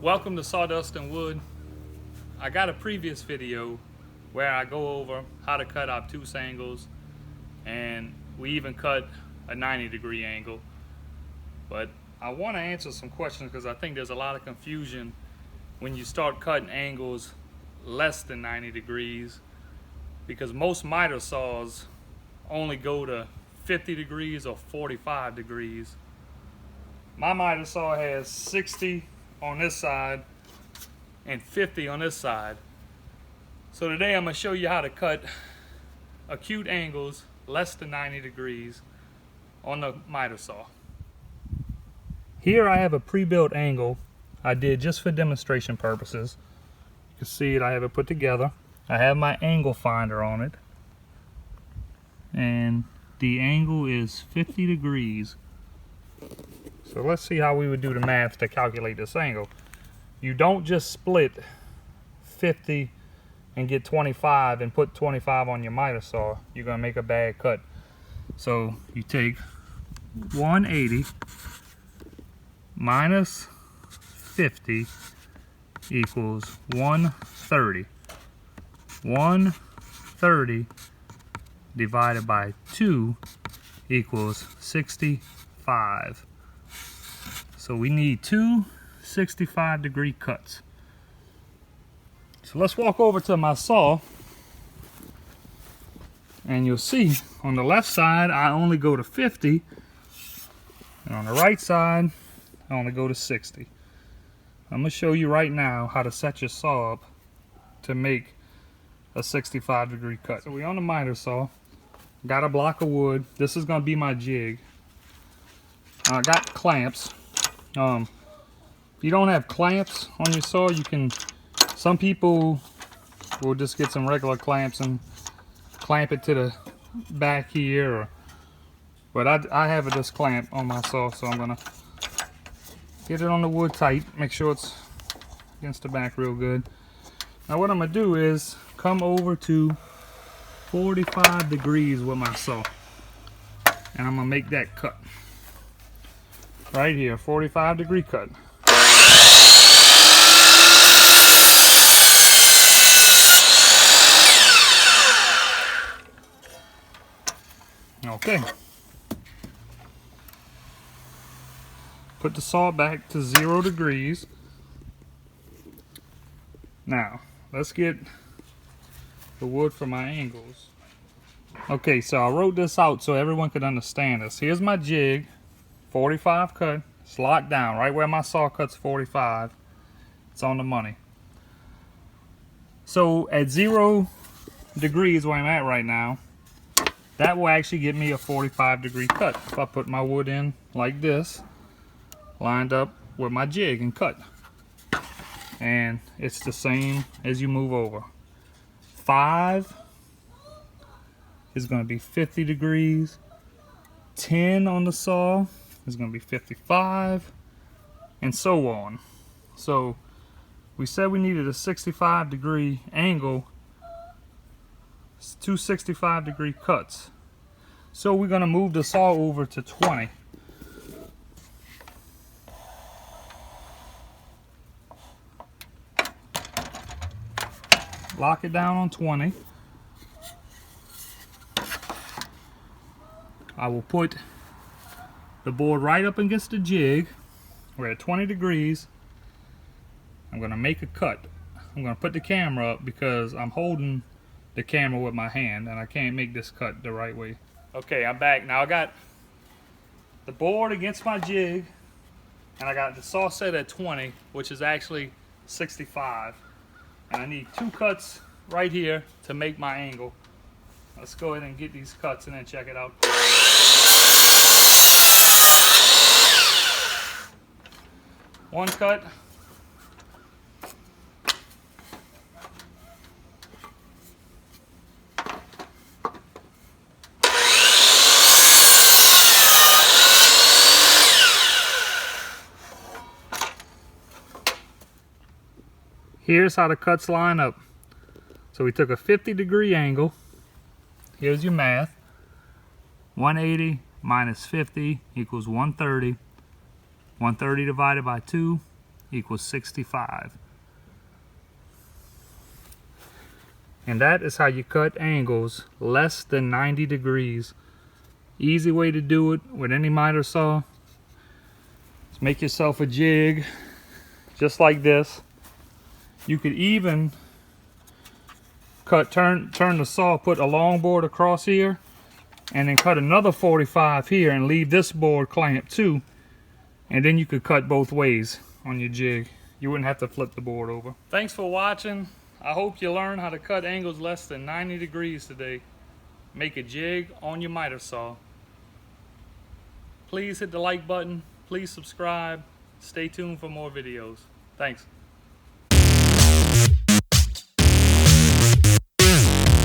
Welcome to Sawdust and Wood. I got a previous video where I go over how to cut obtuse angles, and we even cut a 90-degree angle. But I want to answer some questions because I think there's a lot of confusion when you start cutting angles less than 90 degrees, because most miter saws only go to 50 degrees or 45 degrees. My miter saw has 60 on this side and 50 on this side. So today I'm going to show you how to cut acute angles less than 90 degrees on the miter saw. Here I have a pre-built angle I did just for demonstration purposes. You can see it, I have it put together. I have my angle finder on it, and the angle is 50 degrees. So let's see how we would do the math to calculate this angle. You don't just split 50 and get 25 and put 25 on your miter saw. You're going to make a bad cut. So you take 180 minus 50 equals 130. 130 divided by 2 equals 65. So we need two 65-degree cuts. So let's walk over to my saw, and you'll see on the left side I only go to 50, and on the right side I only go to 60. I'm going to show you right now how to set your saw up to make a 65-degree cut. So we're on the miter saw, got a block of wood. This is going to be my jig. I got clamps. If you don't have clamps on your saw, you can, some people will just get some regular clamps and clamp it to the back here, but I have this clamp on my saw, so I'm gonna get it on the wood tight, make sure it's against the back real good. Now what I'm gonna do is come over to 45 degrees with my saw, and I'm gonna make that cut right here, 45-degree cut. Okay. Put the saw back to 0 degrees. Now, let's get the wood for my angles. Okay, so I wrote this out so everyone could understand this. Here's my jig, 45 cut. It's locked down right where my saw cuts 45. It's on the money. So at 0 degrees where I'm at right now, that will actually get me a 45-degree cut if I put my wood in like this, lined up with my jig and cut. And it's the same as you move over. 5 is going to be 50 degrees. 10 on the saw is going to be 55, and so on. So we said we needed a 65-degree angle. It's two 65-degree cuts. So we're going to move the saw over to 20. Lock it down on 20. I will put the board right up against the jig. We're at 20 degrees. I'm going to make a cut. I'm going to put the camera up because I'm holding the camera with my hand and I can't make this cut the right way. Okay, I'm back. Now I got the board against my jig, and I got the saw set at 20, which is actually 65. And I need 2 cuts right here to make my angle. Let's go ahead and get these cuts and then check it out. One cut. Here's how the cuts line up. So we took a 50-degree angle. Here's your math. 180 minus 50 equals 130. 130 divided by 2 equals 65. And that is how you cut angles less than 90 degrees. Easy way to do it with any miter saw. Just make yourself a jig just like this. You could even turn the saw, put a long board across here, and then cut another 45 here and leave this board clamped too. And then you could cut both ways on your jig. You wouldn't have to flip the board over. Thanks for watching. I hope you learned how to cut angles less than 90 degrees today. Make a jig on your miter saw. Please hit the like button. Please subscribe. Stay tuned for more videos. Thanks.